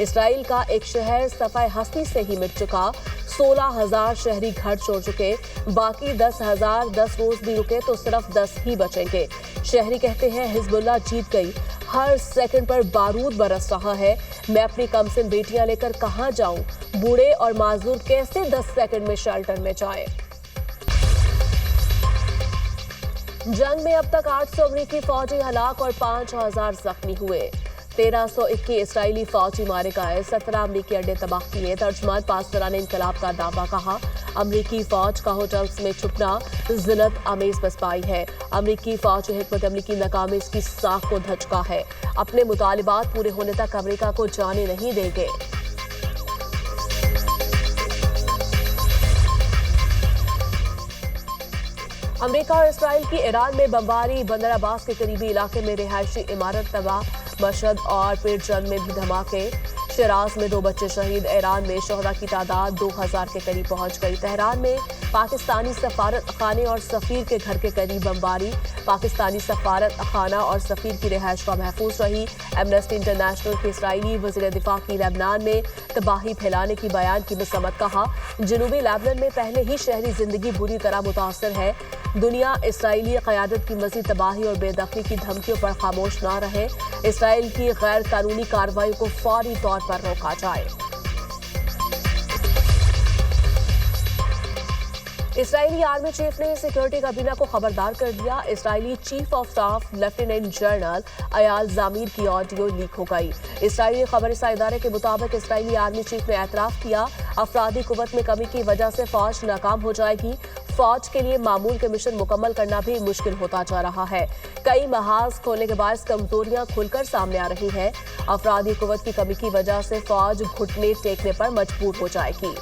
اسرائیل کا ایک شہر صفحہ ہستی سے ہی مٹ چکا، 16,000 شہری گھر چھوڑ چکے، باقی 10,000 10 روز بھی رکے تو صرف 10 ہی بچیں گے۔ شہری کہتے ہیں حزب اللہ جیت گئی، ہر سیکنڈ پر بارود برس رہا ہے، میں اپنی کمسن بیٹیاں لے کر کہاں جاؤں، بوڑھے اور معذور کیسے 10 سیکنڈ میں شیلٹر میں جائیں۔ جنگ میں اب تک 800 امریکی فوجی ہلاک اور 5,000 زخمی ہوئے، 1,321 اسرائیلی فوجی مارے گئے، 17 امریکی اڈے تباہ کیے۔ ترجمان پاسداران انقلاب کا دعویٰ، کہا امریکی فوج کا ہوٹلز میں چھپنا ذلت آمیز پسپائی ہے، امریکی فوج حکمت عملی کی ناکامی اس کی ساکھ کو دھچکا ہے، اپنے مطالبات پورے ہونے تک امریکہ کو جانے نہیں دیں گے۔ امریکہ اور اسرائیل کی ایران میں بمباری، بندر عباس کے قریبی علاقے میں رہائشی عمارت تباہ، مشہد اور پیر جنگ میں بھی دھماکے، شیراز میں 2 بچے شہید، ایران میں شہداء کی تعداد 2,000 کے قریب پہنچ گئی۔ تہران میں پاکستانی سفارت خانے اور سفیر کے گھر کے قریب بمباری، پاکستانی سفارت خانہ اور سفیر کی رہائش گاہ محفوظ رہی۔ ایمنسٹی انٹرنیشنل کے اسرائیلی وزیر دفاع کی لبنان میں تباہی پھیلانے کی بیان کی مذمت، کہا جنوبی لیبنان میں پہلے ہی شہری زندگی بری طرح متاثر ہے، دنیا اسرائیلی قیادت کی مزید تباہی اور بے دخلی کی دھمکیوں پر خاموش نہ رہے، اسرائیل کی غیر قانونی کارروائیوں کو فوری طور پر روکا جائے۔ اسرائیلی آرمی چیف نے سیکیورٹی کابینہ کو خبردار کر دیا، Israeli chief of staff lieutenant general Eyal Zamir کی آڈیو لیک ہو گئی۔ اسرائیلی خبر رساں ادارے کے مطابق اسرائیلی آرمی چیف نے اعتراف کیا، افرادی قوت میں کمی کی وجہ سے فوج ناکام ہو جائے گی، فوج کے لیے معمول کے مشن مکمل کرنا بھی مشکل ہوتا جا رہا ہے، کئی محاذ کھولنے کے باعث کمزوریاں کھل کر سامنے آ رہی ہیں، افرادی قوت کی کمی کی وجہ سے فوج گھٹنے ٹیکنے پر مجبور ہو جائے گی۔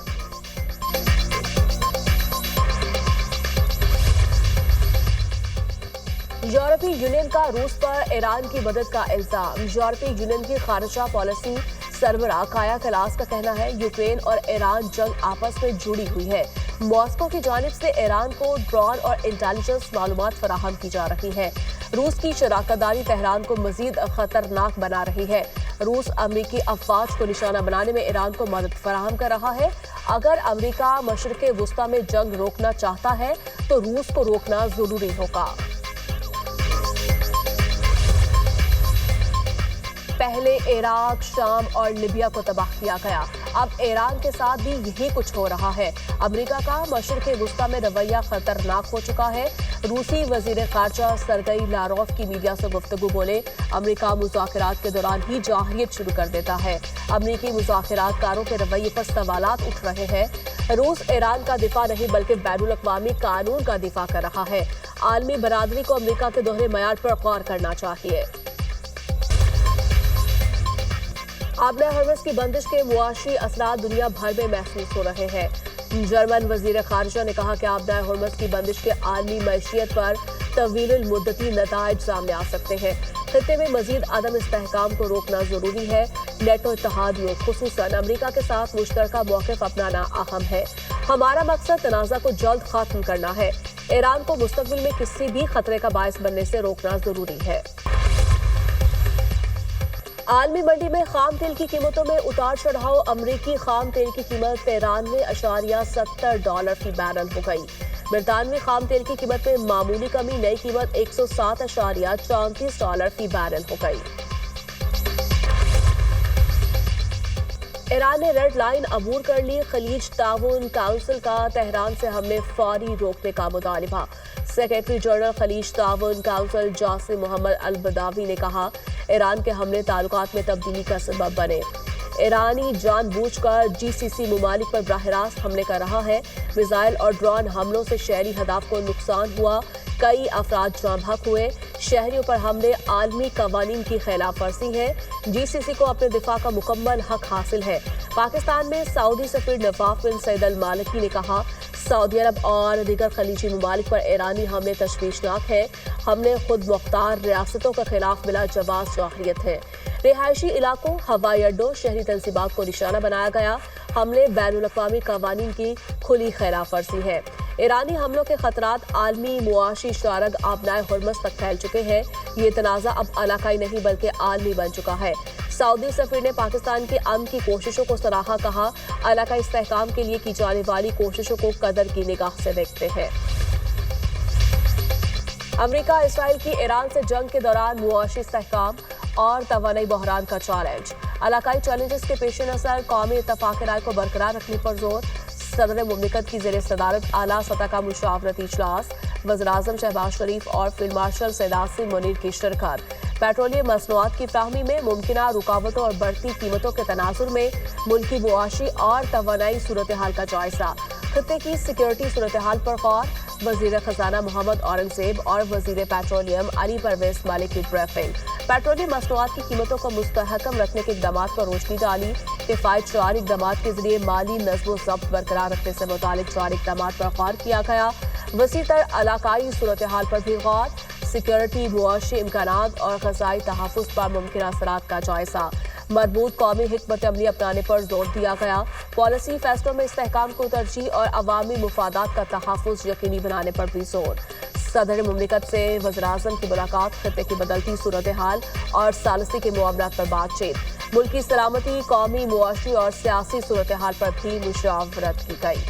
یورپی یونین کا روس پر ایران کی مدد کا الزام، یورپی یونین کی خارجہ پالیسی سربراہ کایا کلاس کا کہنا ہے یوکرین اور ایران جنگ آپس میں جڑی ہوئی ہے، ماسکو کی جانب سے ایران کو ڈرون اور انٹیلیجنس معلومات فراہم کی جا رہی ہے، روس کی شراکت داری تہران کو مزید خطرناک بنا رہی ہے، روس امریکی افواج کو نشانہ بنانے میں ایران کو مدد فراہم کر رہا ہے، اگر امریکہ مشرق وسطی میں جنگ روکنا چاہتا ہے تو روس کو روکنا ضروری ہوگا۔ پہلے عراق، شام اور لیبیا کو تباہ کیا گیا، اب ایران کے ساتھ بھی یہی کچھ ہو رہا ہے، امریکہ کا مشرق وسطی میں رویہ خطرناک ہو چکا ہے، روسی وزیر خارجہ سرگئی لاروف کی میڈیا سے گفتگو بولے، امریکہ مذاکرات کے دوران ہی جارحیت شروع کر دیتا ہے، امریکی مذاکرات کاروں کے رویے پر سوالات اٹھ رہے ہیں، روس ایران کا دفاع نہیں بلکہ بین الاقوامی قانون کا دفاع کر رہا ہے، عالمی برادری کو امریکہ کے دوہرے معیار پر غور کرنا چاہیے۔ آبلہ ہرمز کی بندش کے معاشی اثرات دنیا بھر میں محسوس ہو رہے ہیں، جرمن وزیر خارجہ نے کہا کہ آبلہ ہرمز کی بندش کے عالمی معیشت پر طویل المدتی نتائج سامنے آ سکتے ہیں، خطے میں مزید عدم استحکام کو روکنا ضروری ہے، نیٹو اتحادیوں خصوصاً امریکہ کے ساتھ مشترکہ موقف اپنانا اہم ہے، ہمارا مقصد تنازع کو جلد ختم کرنا ہے، ایران کو مستقبل میں کسی بھی خطرے کا باعث بننے سے روکنا ضروری ہے۔ عالمی منڈی میں خام تیل کی قیمتوں میں اتار چڑھاؤ، امریکی خام تیل کی قیمت $93.70 فی بیرل ہو گئی، برطانوی خام تیل کی قیمت میں معمولی کمی، نئی قیمت $107.34 فی بیرل ہو گئی۔ ایران نے ریڈ لائن عبور کر لی، خلیج تعاون کونسل کا تہران سے حملے فوری روکنے کا مطالبہ، سیکریٹری جنرل خلیج تعاون کونسل جاسم محمد البداوی نے کہا ایران کے حملے تعلقات میں تبدیلی کا سبب بنے، ایرانی جان بوجھ کر GCC ممالک پر براہ راست حملے کر رہا ہے، میزائل اور ڈرون حملوں سے شہری اہداف کو نقصان ہوا، کئی افراد جاں بحق ہوئے، شہریوں پر حملے عالمی قوانین کی خلاف ورزی ہے، GCC کو اپنے دفاع کا مکمل حق حاصل ہے۔ پاکستان میں سعودی سفیر نواف بن سعید المالکی نے کہا سعودی عرب اور دیگر خلیجی ممالک پر ایرانی حملے تشویشناک ہیں، حملے خود مختار ریاستوں کے خلاف بلا جواز جارحیت ہے، رہائشی علاقوں، ہوائی اڈوں، شہری تنصیبات کو نشانہ بنایا گیا، حملے بین الاقوامی قوانین کی کھلی خلاف ورزی ہے، ایرانی حملوں کے خطرات عالمی معاشی شارگ آبنائے ہرمز تک پھیل چکے ہیں۔ یہ تنازع اب علاقائی نہیں بلکہ عالمی بن چکا ہے۔ سعودی سفیر نے پاکستان کی امن کی کوششوں کو سراہا، کہا علاقائی استحکام کے لیے کی جانے والی کوششوں کو قدر کی نگاہ سے دیکھتے ہیں۔ امریکہ اسرائیل کی ایران سے جنگ کے دوران معاشی استحکام اور توانائی بحران کا چیلنج۔ علاقائی چیلنجز کے پیش نظر قومی اتفاق رائے کو برقرار رکھنے پر زور۔ صدر مملکت کی زیر صدارت اعلیٰ سطح کا مشاورتی اجلاس، وزیراعظم شہباز شریف اور فیلڈ مارشل سید عاصم منیر کی شرکت۔ پیٹرولیم مصنوعات کی فراہمی میں ممکنہ رکاوٹوں اور بڑھتی قیمتوں کے تناظر میں ملکی معاشی اور توانائی صورتحال کا جائزہ۔ خطے کی سیکیورٹی صورتحال پر غور، وزیر خزانہ محمد اورنگزیب اور وزیر پیٹرولیم علی پرویز مالک کی بریفنگ۔ پیٹرولیم مصنوعات کی قیمتوں کو مستحکم رکھنے کے اقدامات پر روشنی ڈالی۔ کفایت شعار اقدامات کے ذریعے مالی نظم و ضبط برقرار رکھنے سے متعلق جاری اقدامات پر غور کیا گیا۔ وسیع تر علاقائی صورتحال پر بھی غور، سیکیورٹی، معاشی امکانات اور غذائی تحفظ پر ممکنہ اثرات کا جائزہ۔ مربوط قومی حکمت عملی اپنانے پر زور دیا گیا۔ پالیسی فیصلوں میں استحکام کو ترجیح اور عوامی مفادات کا تحفظ یقینی بنانے پر بھی زور۔ صدر مملکت سے وزیراعظم کی ملاقات، خطے کی بدلتی صورتحال اور ثالثی کے معاملات پر بات چیت۔ ملکی سلامتی، قومی، معاشی اور سیاسی صورتحال پر بھی مشاورت کی گئی۔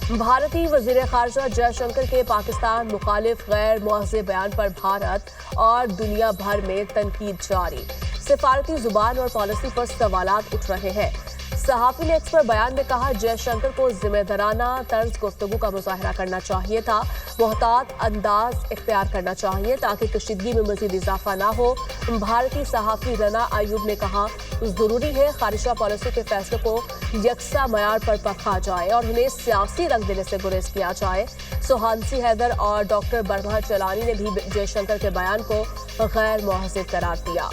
بھارتی وزیر خارجہ جے شنکر کے پاکستان مخالف غیر مہذب بیان پر بھارت اور دنیا بھر میں تنقید جاری۔ سفارتی زبان اور پالیسی پر سوالات اٹھ رہے ہیں۔ صحافی نے ایکس پر بیان میں کہا جے شنکر کو ذمہ دارانہ طرز گفتگو کا مظاہرہ کرنا چاہیے تھا، محتاط انداز اختیار کرنا چاہیے تاکہ کشیدگی میں مزید اضافہ نہ ہو۔ بھارتی صحافی رنا ایوب نے کہا ضروری ہے خارجہ پالیسی کے فیصلے کو یکساں معیار پر پرکھا جائے اور انہیں سیاسی رنگ دینے سے گریز کیا جائے۔ سوہانسی حیدر اور ڈاکٹر برہما چلانی نے بھی جے شنکر کے بیان کو غیر مہذب قرار دیا۔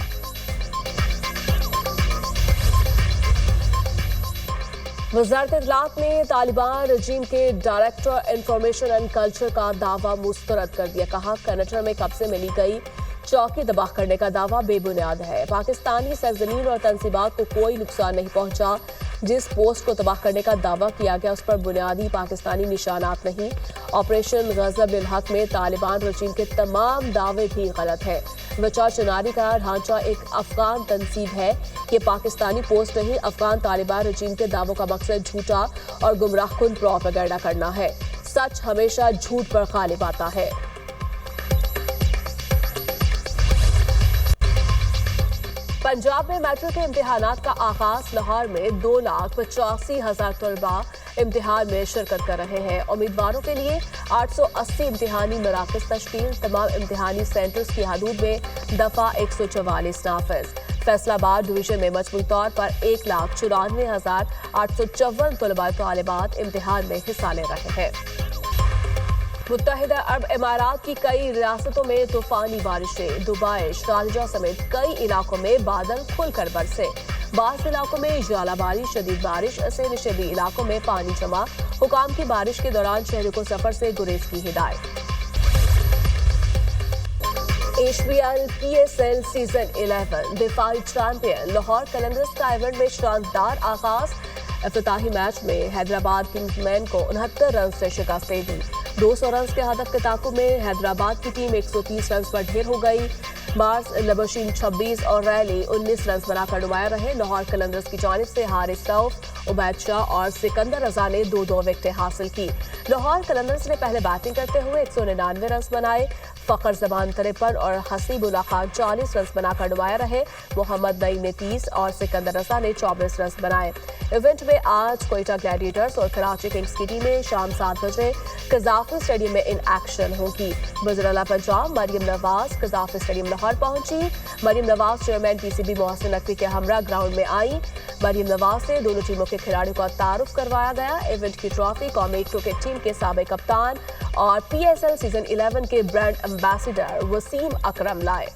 وزارت اطلاعات نے طالبان رجیم کے ڈائریکٹر انفارمیشن اینڈ کلچر کا دعویٰ مسترد کر دیا، کہا کنیڈا میں قبضے میں لی گئی چوکی تباہ کرنے کا دعویٰ بے بنیاد ہے۔ پاکستانی سرزمین اور تنصیبات کو کوئی نقصان نہیں پہنچا۔ جس پوسٹ کو تباہ کرنے کا دعویٰ کیا گیا اس پر بنیادی پاکستانی نشانات نہیں۔ آپریشن غضب الحق میں طالبان رجیم کے تمام دعوے بھی غلط ہیں۔ وچا چناری کا ڈھانچہ ایک افغان تنصیب ہے۔ یہ پاکستانی پوسٹ نہیں۔ افغان طالبان رجیم کے دعووں کا مقصد جھوٹا اور گمراہ کن پروپیگنڈا کرنا ہے۔ سچ ہمیشہ جھوٹ پر غالب آتا ہے۔ پنجاب میں میٹرک کے امتحانات کا آغاز۔ لاہور میں 2,85,000 طلباء امتحان میں شرکت کر رہے ہیں۔ امیدواروں کے لیے 880 امتحانی مراکز تشکیل۔ تمام امتحانی سینٹرز کی حدود میں دفعہ 144 نافذ۔ فیصل آباد ڈویژن میں مجموعی طور پر 1,94,854 طلباء طالبات امتحان میں حصہ لے رہے ہیں۔ متحدہ عرب امارات کی کئی ریاستوں میں طوفانی بارشیں۔ دبئی، شارجہ سمیت کئی علاقوں میں بادل کھل کر برسے۔ بعض علاقوں میں ژالہ باری، شدید بارش سے نشیبی علاقوں میں پانی جمع۔ حکام کی بارش کے دوران شہریوں کو سفر سے گریز کی ہدایت۔ HBL PSL سیزن 11 دفاعی چیمپئن لاہور قلندرز کا ایونٹ میں شاندار آغاز۔ افتتاحی میچ میں حیدرآباد کنگز مین کو 69 رنز سے شکست دے دی۔ 200 رنز کے ہدف کے تعاقب میں حیدرآباد کی ٹیم 130 رنز پر ڈھیر ہو گئی۔ بارس لبشین 26 اور ریلی 19 رنز بنا کر نمایاں رہے۔ لاہور قلندرز کی جانب سے حارث رؤف، عبید شاہ اور سکندر رضا نے 2 وکٹیں حاصل کی۔ لاہور قلندرز نے پہلے بیٹنگ کرتے ہوئے 199 رنز بنائے۔ فخر زمان 53 اور حسیب اللہ خان 40 رنز بنا کر نمایاں رہے۔ محمد نعیم نے 30 اور سکندر رضا نے 24 رنز بنائے۔ ایونٹ میں آج کوئٹہ گلیڈیٹرز اور کراچی کنگز کی ٹیمیں شام 7 بجے قذافی اسٹیڈیم میں ان ایکشن ہوں گی۔ وزیر اعلیٰ پنجاب مریم نواز قذافی اسٹیڈیم لاہور پہنچی۔ مریم نواز چیئرمین PCB محسن نقوی کے ہمراہ گراؤنڈ میں آئیں۔ مریم نواز سے دونوں ٹیموں کے کھلاڑیوں کا تعارف کروایا گیا۔ ایونٹ کی ٹرافی قومی کرکٹ ٹیم کے سابق کپتان اور PSL سیزن 11 کے برانڈ ایمبیسڈر وسیم اکرم لائے۔